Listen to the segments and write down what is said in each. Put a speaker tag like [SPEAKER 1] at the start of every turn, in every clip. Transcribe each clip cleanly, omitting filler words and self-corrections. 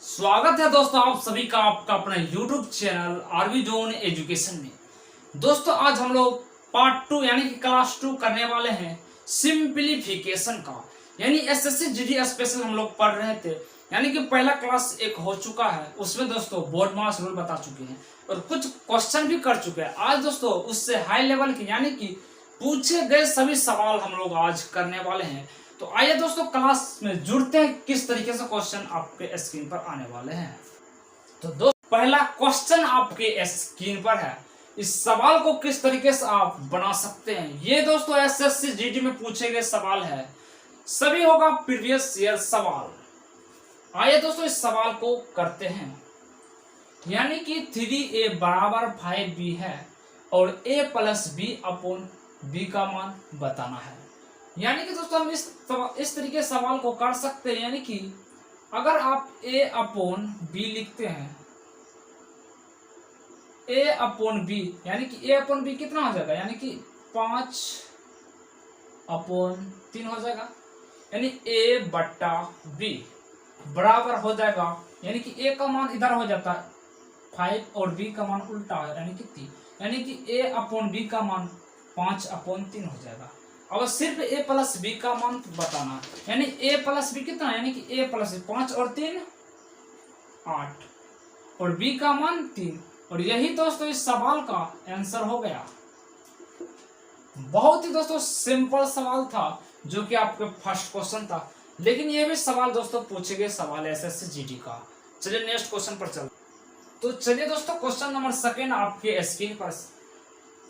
[SPEAKER 1] स्वागत है दोस्तों आप सभी का आपका अपना YouTube channel RV zone education में। दोस्तों आज हम लोग पार्ट 2 यानी कि क्लास 2 करने वाले हैं सिंप्लीफिकेशन का, यानी एसएससी जीडी स्पेशल हम लोग पढ़ रहे थे। यानी कि पहला क्लास एक हो चुका है, उसमें दोस्तों बोर्ड मास रूल बता चुके हैं और कुछ क्वेश्चन भी कर चुके हैं। आज दोस्तों उससे हाई लेवल के यानी कि पूछे गए सभी सवाल हम लोग आज करने वाले हैं। तो आइए दोस्तों क्लास में जुड़ते हैं किस तरीके से क्वेश्चन आपके स्क्रीन पर आने वाले हैं। तो दोस्तों पहला क्वेश्चन आपके स्क्रीन पर है, इस सवाल को किस तरीके से आप बना सकते हैं। ये दोस्तों एसएससी जीडी में पूछे गए सवाल है, सभी होगा प्रीवियस ईयर सवाल। आइए दोस्तों इस सवाल को करते हैं। यानी कि 3a बराबर 5b है और a plus b upon b का मान बताना है। यानी कि दोस्तों हम इस तरीके सवाल को कर सकते हैं। यानी कि अगर आप a अपॉन b लिखते हैं, a अपॉन b यानी कि a अपॉन b कितना हो जाएगा, यानी कि 5 अपॉन 3 हो जाएगा। यानी a बट्टा b बराबर हो जाएगा, यानी कि a का मान इधर हो जाता है 5 और b का मान उल्टा है यानी कि 3, यानी कि a अपॉन b का मान 5 अपॉन 3 हो जाएगा। अब सिर्फ a प्लस b का मान बताना, यानी a प्लस b कितना, यानी कि a प्लस 5 और 3 8 और b का मान 3। और यही दोस्तों इस सवाल का आंसर हो गया। बहुत ही दोस्तों सिंपल सवाल था जो कि आपके फर्स्ट क्वेश्चन था, लेकिन ये भी सवाल दोस्तों पूछे गए सवाल है एसएससी जीडी का। चलिए नेक्स्ट क्वेश्चन पर चलते। तो चलिए दोस्तों क्वेश्चन नंबर सेकंड आपके स्क्रीन पर।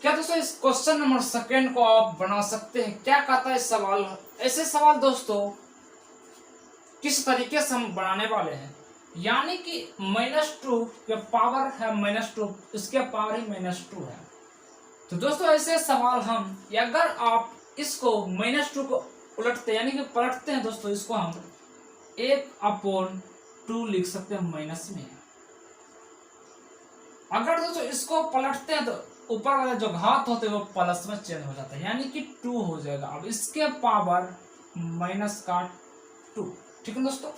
[SPEAKER 1] क्या दोस्तों इस क्वेश्चन नंबर सेकंड को आप बना सकते हैं। क्या कहता है इस सवाल, ऐसे सवाल दोस्तों किस तरीके से हम बनाने वाले हैं। यानी कि -2 के पावर है -2, इसके पावर ही -2 है। तो दोस्तों ऐसे सवाल हम, अगर आप इसको -2 को उलटते यानी कि पलटते हैं दोस्तों, इसको हम 1/2 लिख सकते हैं माइनस में। अगर दोस्तों इसको पलटते हैं तो ऊपर वाला जो घात होते हैं वो प्लस में चेंज हो जाता है, यानी कि 2 हो जाएगा। अब इसके पावर -2, ठीक है दोस्तों।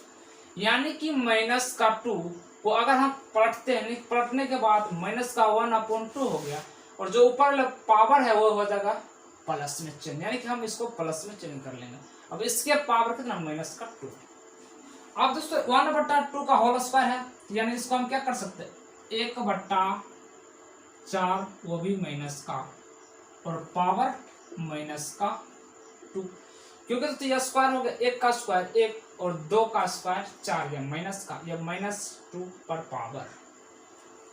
[SPEAKER 1] यानी कि -2 को अगर हम पलटते हैं, पलटने के बाद -1/2 हो गया और जो ऊपर पावर है वो हो जाएगा प्लस में चेंज, यानी कि हम इसको प्लस में चेंज कर लेंगे। अब इसके पावर कितना -2। अब दोस्तों 1/2 का होल स्क्वायर है, यानी इसको हम क्या कर सकते हैं 1/4 वो भी माइनस का और पावर -2, क्योंकि तो यह स्क्वायर हो गया, 1 का स्क्वायर 1 और 2 का स्क्वायर 4, या माइनस का, या -2 पर पावर।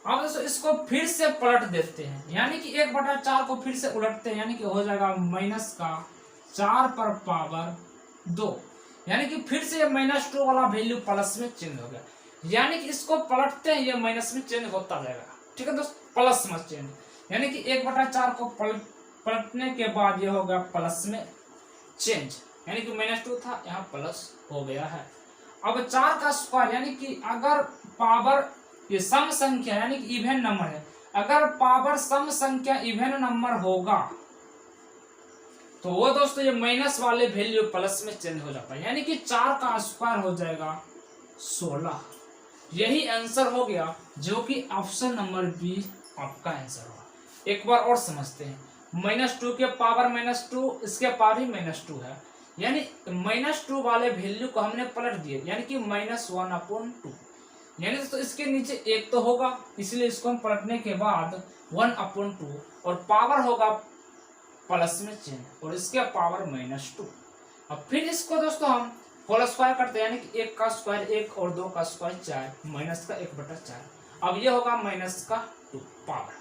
[SPEAKER 1] अब दोस्तों इसको फिर से पलट देते हैं, यानी कि 1/4 को फिर से उलटते हैं, यानी कि हो जाएगा -4 पर पावर 2, यानी कि फिर से ये -2 वाला वैल्यू प्लस में चेंज हो गया। यानी कि इसको पलटते हैं ये माइनस में चेंज होता जाएगा, ठीक है दोस्तों, प्लस में चेंज। यानी कि 1/4 को पलटने के बाद ये हो गया प्लस में चेंज, यानी कि -2 था यहाँ प्लस हो गया है। अब 4 का स्क्वायर, यानी कि अगर पावर ये सम संख्या यानी कि इवन नंबर है, अगर पावर सम संख्या इवन नंबर होगा तो वो दोस्तों ये माइनस वाले वैल्यू प्लस में चेंज हो जाता है, यानी कि 4 का स्क्वायर हो जाएगा 16। यही आंसर हो गया, जो कि ऑप्शन नंबर बी आपका आंसर होगा। एक बार और समझते हैं, -2 के पावर -2, इसके पावर ही -2 है, यानी -2 वाले वैल्यू को हमने पलट दिए, यानी कि -1/2, यानी तो इसके नीचे 1 तो होगा, इसलिए इसको हम पलटने के बाद 1/2 और पावर होगा प्लस में चेंज और इसके पावर -2। अब फिर इसको दोस्तों हम होल स्क्वायर करते हैं, यानी कि 1 का स्क्वायर 1 और 2 का स्क्वायर 4, माइनस का 1/4। अब ये होगा -2 पावर।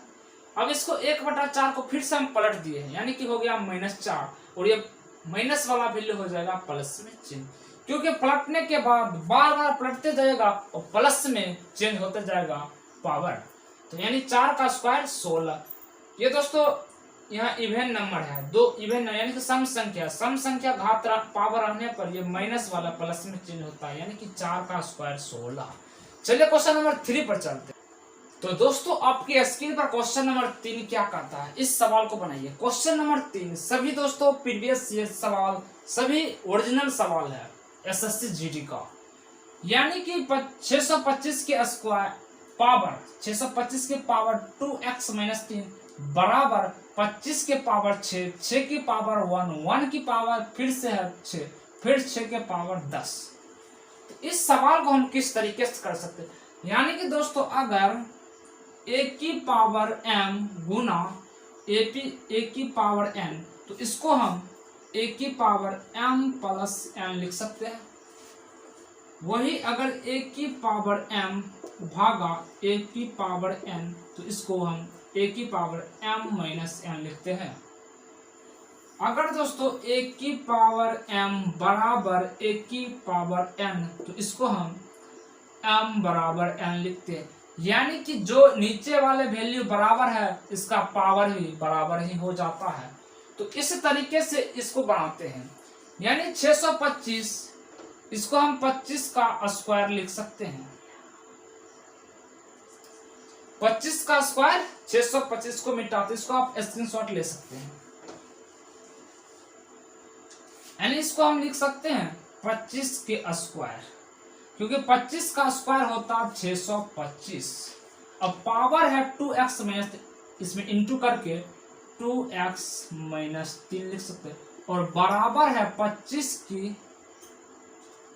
[SPEAKER 1] अब इसको 1/4 को फिर से हम पलट दिए हैं, यानी कि हो गया -4 और ये माइनस वाला वैल्यू हो जाएगा प्लस में चेंज, क्योंकि पलटने के बाद बार बार पलटते जाएगा और प्लस में चेंज होते जाएगा पावर। तो यानी 4 का स्क्वायर 16। ये दोस्तों यहाँ इवन नंबर है, 2 इवन यानी कि सम संख्या घात पावर रहने पर ये माइनस वाला प्लस में चेंज होता है, यानी कि 4 का स्क्वायर 16। चलिए क्वेश्चन नंबर 3 पर चलते हैं। तो दोस्तों आपके स्क्रीन पर क्वेश्चन नंबर 3 क्या कहता है, इस सवाल को बनाइए। क्वेश्चन नंबर 3 सभी दोस्तों प्रीवियस ईयर सवाल, सभी ओरिजिनल सवाल है एसएससी जीडी का। यानी कि 625 के स्क्वायर पावर 625 के पावर 2x - 3 बराबर 25 के पावर 6, 6 की पावर 1, 1 की पावर फिर से है 6, फिर 6 के पावर 10। तो इस सवाल को हम किस तरीके से कर सकते हैं, यानी कि दोस्तों अगर a की पावर m गुना a की पावर n, तो इसको हम a की पावर m प्लस n लिख सकते हैं। वही अगर a की पावर m भागा a की पावर n, तो इसको हम a की पावर m माइनस n लिखते हैं। अगर दोस्तों a की पावर m बराबर a की पावर n, तो इसको हम m बराबर n लिखते हैं। यानी कि जो नीचे वाले वैल्यू बराबर है इसका पावर भी बराबर ही हो जाता है। तो इस तरीके से इसको बनाते हैं, यानी 625 इसको हम 25 का स्क्वायर लिख सकते हैं। 25 का स्क्वायर 625 को मिटाते, इसको आप स्क्रीनशॉट ले सकते हैं। यानी इसको हम लिख सकते हैं 25 के स्क्वायर, क्योंकि 25 का स्क्वायर होता है 625। अब पावर है 2x माइनस, इसमें इंटू करके 2x माइनस 3 लिख सकते हैं, और बराबर है 25 की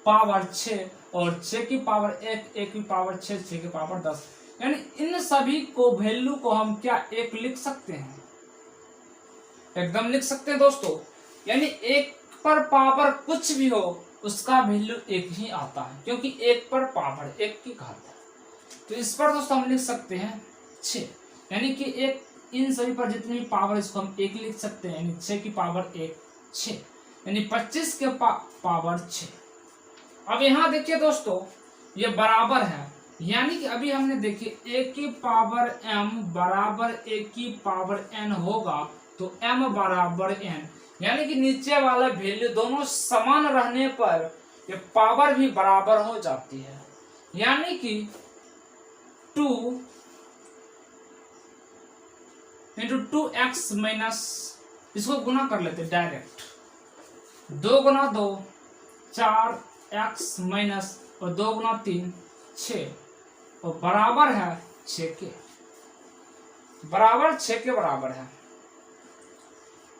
[SPEAKER 1] पावर 6 और 6 की पावर 1, 1 की पावर 6, 6 की पावर 10। यानी इन सभी को वैल्यू को हम क्या 1 लिख सकते हैं, एकदम लिख सकते हैं दोस्तों। यानी 1 पर पावर कुछ भी हो उसका वैल्यू 1 ही आता है, क्योंकि 1 पर पावर 1 की घात है। तो इस पर दोस्तों हम लिख सकते हैं 6, यानी कि एक इन सभी पर जितनी पावर इसको हम 1 लिख सकते हैं, यानी 6 की पावर 1 6, यानी 25 के पावर 6। अब यहाँ देखिए दोस्तों ये बराबर है, यानी कि अभी हमने देखिए a की पावर m बराबर a की पावर n होगा, तो m बराबर n, यानी कि नीचे वाला वैल्यू दोनों समान रहने पर ये पावर भी बराबर हो जाती है। यानी कि 2 इंटू 2x माइनस, इसको गुना कर लेते डायरेक्ट, 2 गुना 2 4x माइनस, और 2 गुना 3 6, और बराबर है 6 के, बराबर 6 के बराबर है।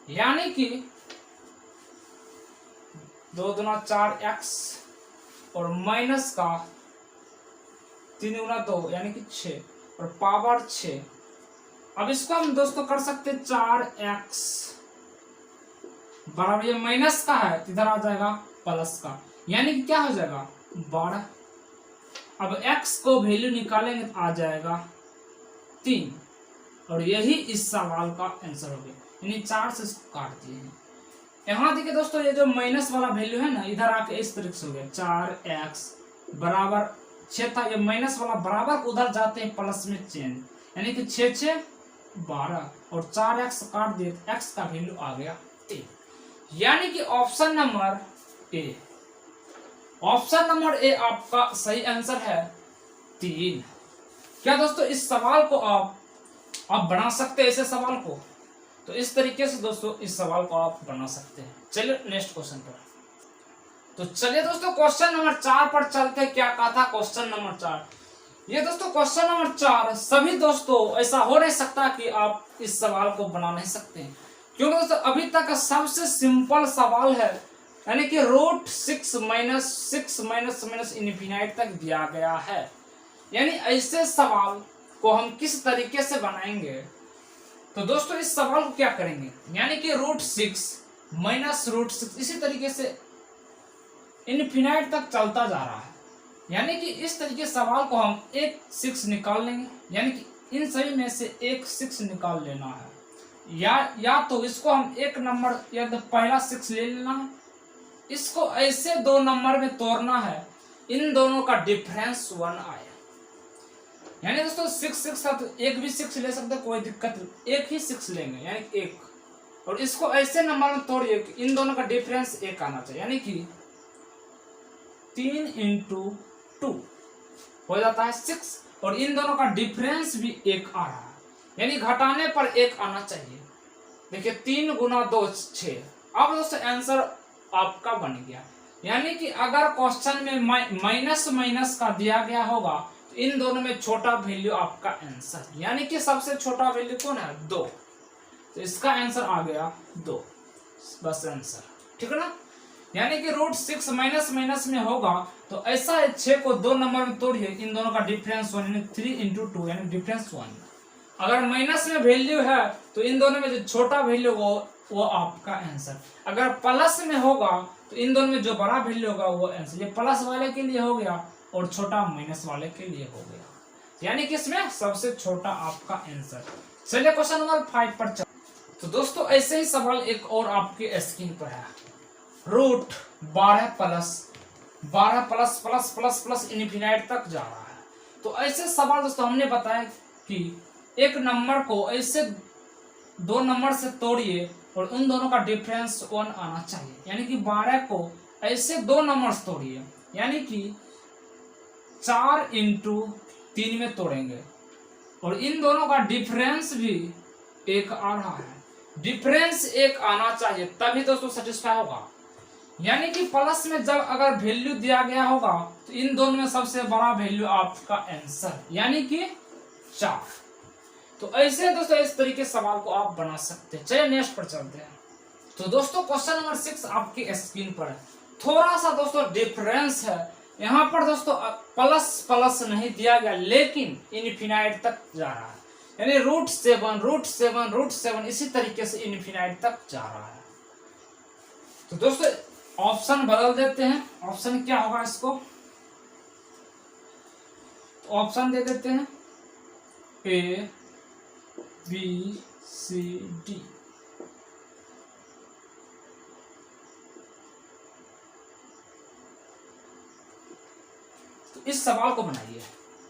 [SPEAKER 1] यानी कि 2 गुना 4x और माइनस का 3 गुना 2 यानी कि 6 और पावर 6। अब इसको हम दोस्तों कर सकते 4x बराबर, ये माइनस का है इधर आ जाएगा प्लस का, यानी कि क्या हो जाएगा 12। अब x को वैल्यू निकालेंगे तो आ जाएगा 3, और यही इस सवाल का आंसर हो गया। यानी 4 से काट दिए हैं। यहाँ देखिए दोस्तों ये जो माइनस वाला वैल्यू है ना, इधर आके इस तरीके से हो गया 4x बराबर 6 था, ये माइनस वाला बराबर उधर जाते हैं प्लस में चेंज, यानी कि 6 6 12, और 4x काट दिए, x का वैल्यू आ गया 1। यानी कि option number A, option number A आपका सही आंसर है 3। क्या दोस्तों इस सवाल को आप बना सकते हैं, ऐसे सवाल को? तो इस तरीके से दोस्तों इस सवाल को आप बना सकते हैं। चलिए नेक्स्ट क्वेश्चन पर। तो चलिए दोस्तों क्वेश्चन नंबर 4 पर चलते हैं। क्या कहा था क्वेश्चन नंबर 4? ये दोस्तों क्वेश्चन नंबर 4 सभी दोस्तों ऐसा हो नहीं सकता कि आप इस सवाल को बना नहीं सकते हैं, क्योंकि दोस्तों अभी तक का सबसे सिंपल सवाल है, यानी कि √6 माइनस 6 माइनस माइनस इनफिनाइट तक दिया गया है। यानी ऐसे सवाल को हम किस तरीके से बनाएंगे? तो दोस्तों इस सवाल को क्या करेंगे, यानी कि √6 माइनस √6 इसी तरीके से इनफिनाइट तक चलता जा रहा है। यानी कि इस तरीके सवाल को हम एक 6 निकाल लेंगे, यानी कि इन सभी में से एक 6 निकाल लेना है, या तो इसको हम एक नंबर या तो पहला 6 ले लेना है, इसको ऐसे 2 नंबर में तोड़ना है, इन दोनों का डिफरेंस 1 आए। यानी दोस्तों 6 6 था तो एक भी 6 ले सकते, कोई दिक्कत नहीं, एक ही 6 लेंगे यानी 1, और इसको ऐसे नंबर में तोड़िए कि इन दोनों का डिफरेंस 1 आना चाहिए, यानी कि 3 × 2 हो जाता है 6, और इन दोनों का डिफरेंस भी 1 आ रहा है, यानी घटाने पर 1 आना चाहिए। देखिए 3 × 2 6। अब दोस्तों आंसर आपका बन गया। यानी कि अगर क्वेश्चन में माइनस माइनस का दिया गया होगा तो इन दोनों में छोटा वैल्यू आपका आंसर, यानी कि सबसे छोटा वैल्यू कौन है 2, तो इसका आंसर आ गया 2, बस आंसर, ठीक है ना। यानी कि √6 माइनस माइनस में होगा तो ऐसा है 6 को 2 नंबर में तोड़िए, इन दोनों का डिफरेंस 1 यानी 3 × 2 यानी डिफरेंस 1। अगर माइनस में वैल्यू है तो इन दोनों में जो छोटा वैल्यू वो आपका आंसर। अगर प्लस में होगा तो इन दोनों में जो बड़ा वैल्यू होगा वो आंसर। ये प्लस वाले के लिए हो गया और छोटा माइनस वाले के लिए हो गया, यानी कि इसमें सबसे छोटा आपका आंसर। चलिए क्वेश्चन नंबर 5 पर चल। तो दोस्तों ऐसे ही सवाल एक और आपके स्क्रीन पर है, √12 plus plus plus plus infinite तक जा रहा है। तो ऐसे सवाल दोस्तों हमने बताया कि एक नंबर को ऐसे 2 नंबर से तोड़िए और उन दोनों का डिफरेंस 1 आना चाहिए, यानी कि 12 को ऐसे 2 नंबर से तोड़िए, यानी कि 4 × 3 में तोड़ेंगे और इन दोनों का डिफरेंस भी 1 आ रहा है। डिफरेंस 1 आना चाहिए तभी दोस्तों सेटिस्फाई होगा, यानी कि प्लस में जब अगर वैल्यू दिया गया होगा तो इन दोनों में सबसे बड़ा वैल्यू आपका आंसर, यानी कि 4। तो ऐसे दोस्तों इस तरीके सवाल को आप बना सकते हैं। चलिए नेक्स्ट पर चलते हैं। तो दोस्तों क्वेश्चन नंबर 6 आपकी स्क्रीन पर है। थोड़ा सा दोस्तों डिफरेंस है, यहाँ पर दोस्तों प्लस प्लस नहीं दिया गया लेकिन इनफिनाइट तक जा रहा है, यानी √7 इसी तरीके से इनफिनाइट तक जा रहा है। तो दोस्तों ऑप्शन बदल देते हैं, ऑप्शन क्या होगा इसको, तो ऑप्शन दे देते हैं A B C D। तो इस सवाल को बनाइए,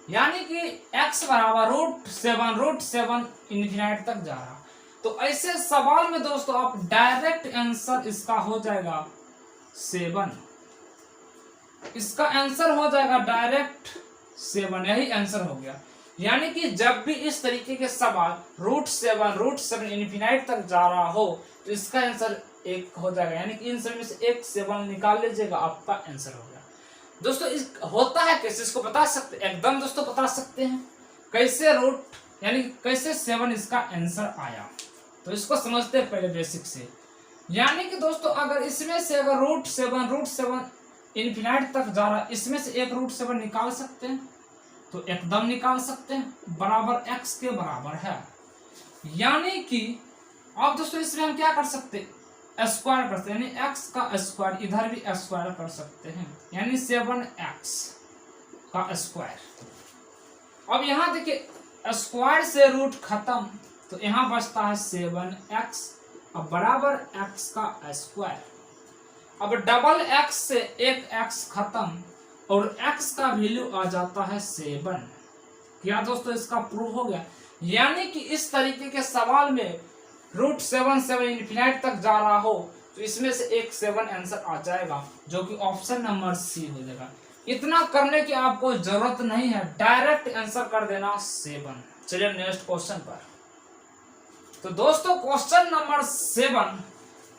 [SPEAKER 1] यानी कि x बराबर √7 इनफिनाइट तक जा रहा। तो ऐसे सवाल में दोस्तों आप डायरेक्ट आंसर इसका हो जाएगा 7, इसका आंसर हो जाएगा डायरेक्ट 7, यही आंसर हो गया। यानी कि जब भी इस तरीके के सवाल √7 इनफिनाइट तक जा रहा हो तो इसका आंसर 1 हो जाएगा, यानी कि इन सभी में से एक 7 निकाल लीजिएगा, आपका आंसर हो गया। दोस्तों इस होता है कैसे, इसको बता सकते एकदम दोस्तों बता सकते हैं कैसे यानी कैसे 7 इसका आंसर आया। तो इसको समझते हैं पहले बेसिक से, यानी कि दोस्तों अगर इसमें से अगर √7 इनफिनाइट तक जा रहा है, इसमें से एक √7 निकाल सकते हैं तो एकदम निकाल सकते हैं, बराबर x के बराबर है। यानी कि अब दोस्तों इसमें हम क्या कर सकते हैं, स्क्वायर करते हैं, यानी x का स्क्वायर, इधर भी स्क्वायर कर सकते हैं, यानी 7x का स्क्वायर। अब यहाँ देखिए स्क्वायर से रूट खत्म तो यहाँ बचता है 7x, अब बराबर x का स्क्वायर। अब डबल x से एक x खत्म और x का वैल्यू आ जाता है 7। क्या दोस्तों इसका प्रूफ हो गया, यानी कि इस तरीके के सवाल में √7 इनफिनाइट तक जा रहा हो तो इसमें से एक 7 आंसर आ जाएगा, जो कि ऑप्शन नंबर C हो जाएगा। इतना करने की आपको जरूरत नहीं है, डायरेक्ट आंसर कर देना 7। चलिए नेक्स्ट क्वेश्चन पर। तो दोस्तों क्वेश्चन नंबर 7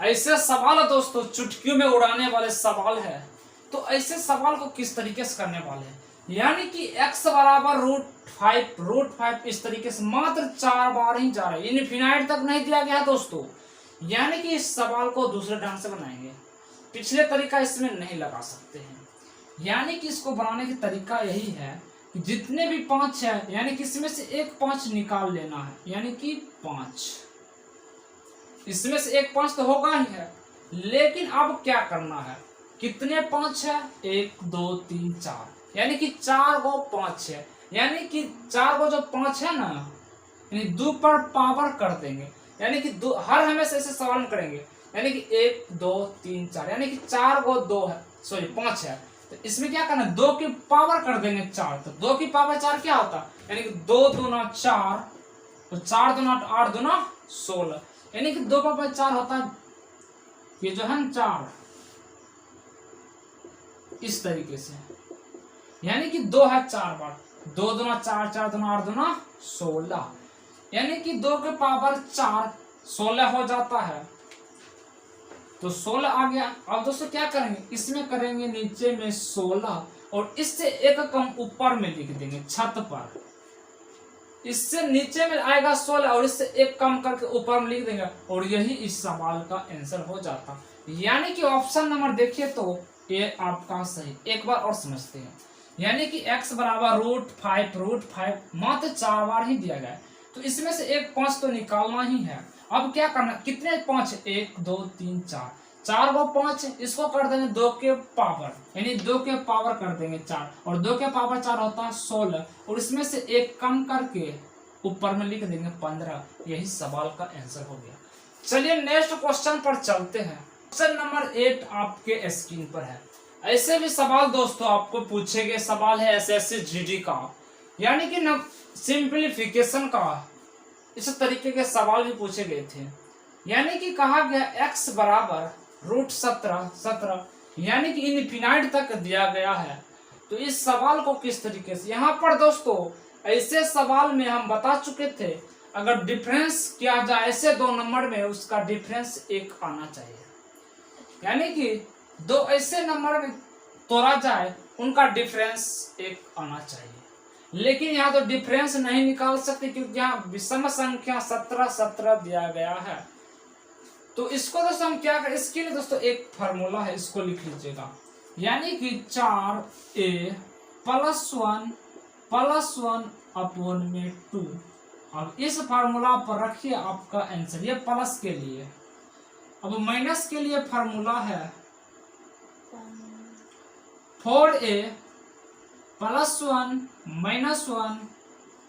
[SPEAKER 1] ऐसे सवाल है दोस्तों, चुटकियों में उड़ाने वाले सवाल है। तो ऐसे सवाल को किस तरीके से करने वाले हैं, यानी कि x बराबर √5 इस तरीके से मात्र 4 बार ही जा रहा है, इनफिनाइट तक नहीं दिया गया दोस्तों। यानी कि इस सवाल को दूसरे ढंग से बनाएंगे, पिछले तरीका इसमें नहीं लगा सकते हैं। यानी कि इसको बनाने की तरीका यही है कि जितने भी 5 है, यानी कि इसमें से एक 5 निकाल लेना है, यानी कि 5, इसमें से एक 5 तो होगा ही है, लेकिन अब क्या करना है, कितने 5 है, 1 2 3 4, यानी कि 4 को 5 है, यानी कि 4 को जो 5 है ना, यानी 2 पर पावर कर देंगे, यानी कि हर हमेशा ऐसे सवाल करेंगे, यानी कि 1 2 3 4, यानी कि 4 को 2 है, सॉरी 5 है, तो इसमें क्या करना है, 2 की पावर कर देंगे 4, तो 2 की पावर 4 क्या होता है, यानी कि 2 दूना 4, तो 4 दूना 8 दूना 16, यानी कि 2 पावर 4 होता है, ये जो है 4 इस तरीके से, यानी कि 2 है 4 बार, 2 दूना 4, 4 दूना 8 दूना 16, यानी कि 2 के पावर 4 16 हो जाता है। तो 16 आ गया। अब दोस्तों क्या करेंगे, इसमें करेंगे नीचे में 16 और इससे एक कम ऊपर में लिख देंगे छत पर। इससे नीचे में आएगा 16 और इससे एक कम करके ऊपर में लिख देंगे और यही इस सवाल का आंसर हो जाता। यानी कि ऑप्शन नंबर देखिए तो ये आपका सही। एक बार और समझते हैं, यानी कि x बराबर √5 मात्र 4 बार ही दिया गया है, तो इसमें से एक 5 तो निकालना ही है। अब क्या करना, कितने 5, 1 2 3 4, 4 को 5, इसको कर देंगे 2 के पावर, यानी 2 के पावर कर देंगे 4 और 2 के पावर 4 होता है 16 और इसमें से एक कम करके ऊपर में लिख देंगे 15। यही सवाल का आंसर हो गया। चलिए नेक्स्ट क्वेश्चन पर चलते हैं। क्वेश्चन नंबर 8 आपके स्क्रीन पर है। ऐसे भी सवाल दोस्तों आपको पूछे गए सवाल है एसएससी जीडी का, यानी कि न सिंप्लीफिकेशन का, इस तरीके के सवाल भी पूछे गए थे। यानी कि कहा गया x बराबर √17 यानी कि इनफिनाइट तक दिया गया है। तो इस सवाल को किस तरीके से, यहाँ पर दोस्तों ऐसे सवाल में हम बता चुके थे, अगर डिफरेंस किया जाए ऐसे 2 नंबर में उसका डिफरेंस 1 आना चाहिए। यानी कि 2 ऐसे नंबर में तोड़ा जाए उनका डिफरेंस 1 आना चाहिए, लेकिन यहाँ तो डिफरेंस नहीं निकाल सकते क्योंकि यहाँ विषम संख्या 17 दिया गया है। तो इसको दोस्तों हम क्या करें, इसके लिए दोस्तों एक फार्मूला है, इसको लिख लीजिएगा। यानी कि 4a + 1 अपॉन में 2। अब इस फार्मूला पर रखिए आपका आंसर, ये प्लस के लिए। अब माइनस के लिए फार्मूला है 4a + 1 - 1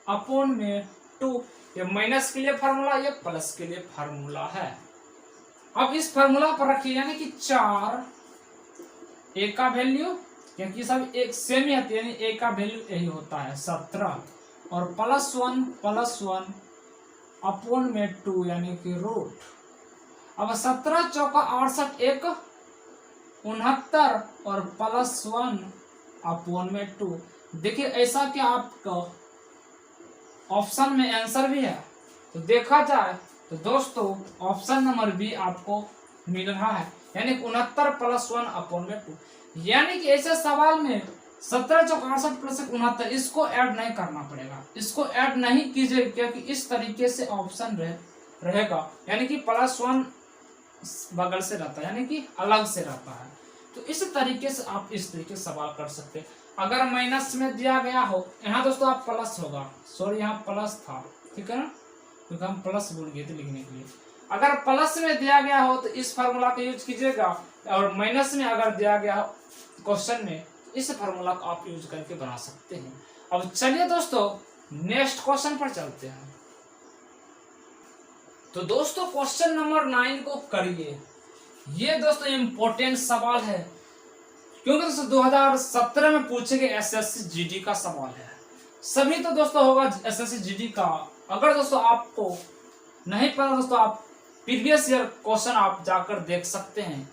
[SPEAKER 1] अपॉन में 2। ये माइनस के लिए फार्मूला, ये प्लस के लिए फार्मूला है। अब इस फार्मूला पर रखिए, यानी कि 4 a का वैल्यू, क्योंकि सब एक सेम ही आती है, यानी a का वैल्यू यही होता है 17 और +1 अपॉन में 2 यानी कि रूट। अब 17 चौका 68, 1 69 और +1 अपॉन में 2। देखिए ऐसा कि आपका ऑप्शन में आंसर भी है, तो देखा जाए तो दोस्तों ऑप्शन नंबर बी आपको मिल रहा है, यानी 69 + 1 अपॉन में 2। यानी कि ऐसे सवाल में 17 चौका 68 + 69 इसको ऐड नहीं करना पड़ेगा, इसको ऐड नहीं कीजिए क्योंकि इस तरीके से ऑप्शन रहेगा, यानी कि +1 बगल से रहता है, यानी कि अलग से रहता है। तो इस तरीके से आप इस तरीके से सवाल कर सकते हैं। अगर माइनस में दिया गया हो, यहाँ दोस्तों आप प्लस होगा, सॉरी यहाँ प्लस था, ठीक है ना, क्योंकि हम प्लस भूल गए थे लिखने के लिए। अगर प्लस में दिया गया हो तो इस फार्मूला का यूज कीजिएगा, और माइनस में अगर दिया गया हो क्वेश्चन में, इस फार्मूला का आप यूज करके बना सकते हैं। अब चलिए दोस्तों नेक्स्ट क्वेश्चन पर चलते हैं। तो दोस्तों क्वेश्चन नंबर 9 को करिए। ये दोस्तों इम्पोर्टेंट सवाल है, क्योंकि दोस्तों 2017 में पूछे गए एसएससी जीडी का सवाल है। सभी तो दोस्तों होगा एसएससी जीडी का। अगर दोस्तों आपको नहीं पता दोस्तों, आप प्रीवियस ईयर क्वेश्चन आप जाकर देख सकते हैं।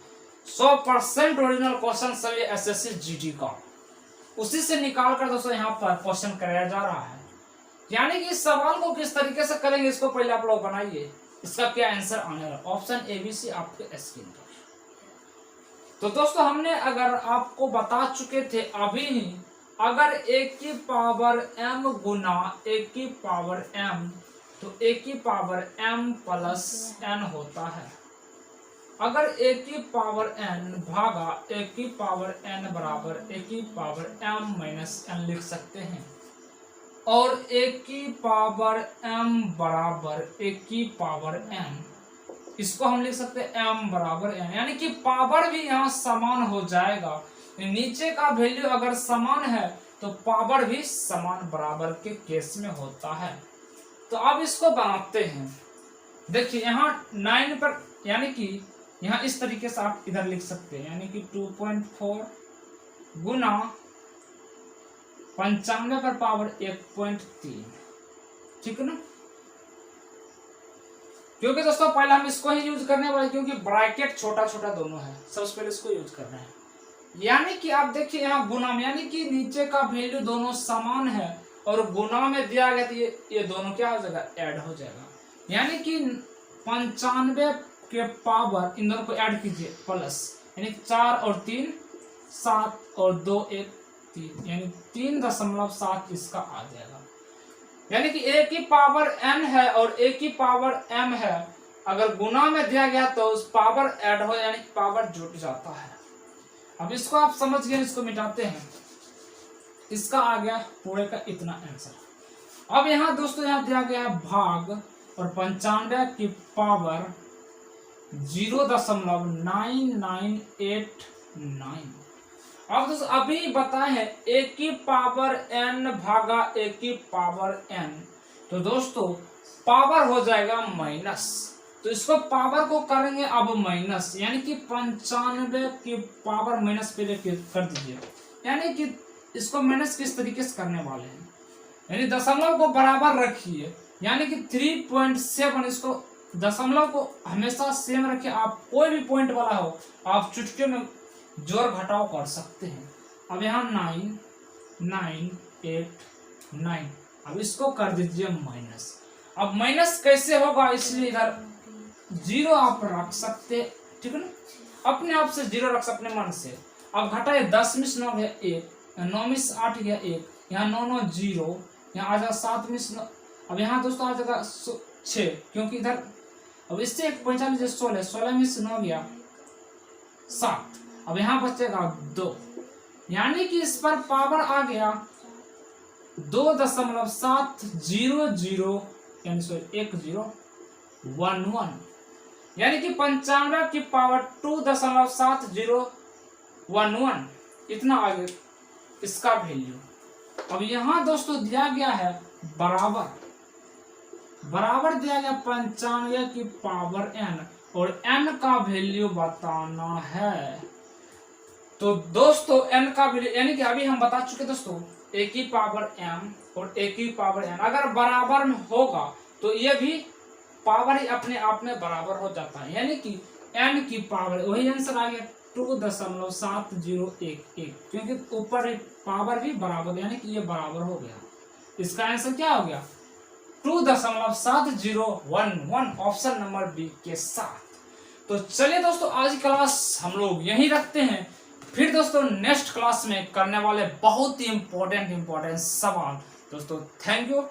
[SPEAKER 1] 100% ओरिजिनल क्वेश्चन सभी एसएससी जीडी का, उसी से निकाल कर दोस्तों यहाँ पर क्वेश्चन कराया जा रहा है। यानी कि इस सवाल को किस तरीके से करेंगे, इसको पहले आप लोग बनाइए, इसका क्या आंसर आने वाला। ऑप्शन ए बी सी आपके स्क्रीन पर। तो दोस्तों हमने अगर आपको बता चुके थे अभी ही, अगर a की पावर m गुना a की पावर m, तो a की पावर m + n होता है। अगर a की पावर n भागा a की पावर n बराबर a की पावर m - n लिख सकते हैं, और a की पावर m बराबर a की पावर n, इसको हम लिख सकते हैं m बराबर n, यानी कि पावर भी यहाँ समान हो जाएगा। नीचे का वैल्यू अगर समान है तो पावर भी समान बराबर के केस में होता है। तो अब इसको बनाते हैं। देखिए यहाँ 9 पर, यानी कि यहाँ इस तरीके से आप इधर लिख सकते हैं, यानी कि 2.4 गुना 95 पर पावर 1.3, ठीक है ना। क्योंकि दोस्तों पहले हम इसको ही यूज करने वाले, क्योंकि ब्रैकेट छोटा छोटा दोनों है, सबसे पहले इसको यूज करना है। यानी कि आप देखिए यहाँ गुना में, यानी कि नीचे का वैल्यू दोनों समान है और गुना में दिया गया तो ये दोनों क्या हो जाएगा, ऐड हो जाएगा। यानी कि 95 के पावर, इन दोनों को ऐड कीजिए प्लस, यानी 4 और 3 7 और 2 1 3, यानी 3.7 इसका आ जाएगा। यानी कि a की पावर n है और a की पावर m है, अगर गुना में दिया गया तो उस पावर ऐड हो, यानी पावर जुट जाता है। अब इसको आप समझ गए, इसको मिटाते हैं, इसका आ गया पूरे का इतना आंसर। अब यहाँ दोस्तों यहाँ दिया गया है भाग और 95 की पावर 0.9989। अब दोस्तों अभी बताए हैं a की पावर n भागा a की पावर n, तो दोस्तों पावर हो जाएगा माइनस, तो इसको पावर को करेंगे अब माइनस, यानी कि 95 की पावर माइनस पहले कर दीजिए। यानी कि इसको माइनस किस तरीके से करने वाले हैं, यानी दशमलव को बराबर रखिए, यानी कि 3.7, इसको दशमलव को हमेशा सेम रखिए। आप कोई भी पॉइंट वाला हो आप चुटकियों में जोड़ घटाव कर सकते हैं। अब यहाँ 9 9 8 9, अब इसको कर दीजिए माइनस। अब माइनस कैसे होगा, इसलिए इधर 0 आप रख सकते, ठीक है ना, अपने आप से 0 रख सकते अपने मन से। अब घटाए 10 में से 9 गया 1, 9 में से 8 गया 1, यहाँ 9 9 0, यहाँ आ जाएगा 7 में से 9, अब यहाँ दोस्तों आ जाएगा 6, क्योंकि इधर अब इससे एक 45 16, 16 में से 9 गया 7, अब यहाँ बचेगा 2, यानी कि इस पर पावर आ गया 2.700, यानी 1011, यानी कि 95 की पावर 2.7011, इतना आ गया इसका वैल्यू। अब यहाँ दोस्तों दिया गया है बराबर, बराबर दिया गया 95 की पावर n, और n का वैल्यू बताना है। तो दोस्तों n का वैल्यू, यानी कि अभी हम बता चुके दोस्तों a की पावर m और a की पावर n अगर बराबर में होगा तो ये भी पावर ही अपने आप में बराबर हो जाता है, यानी कि n की पावर, वही आंसर आ गया 2.7011, क्योंकि ऊपर पावर भी बराबर, यानी कि ये बराबर हो गया। इसका आंसर क्या हो गया 2.7011, ऑप्शन नंबर बी के साथ। तो चलिए दोस्तों आज की क्लास हम लोग यहीं रखते हैं, फिर दोस्तों नेक्स्ट क्लास में करने वाले बहुत ही इंपॉर्टेंट सवाल। दोस्तों थैंक यू।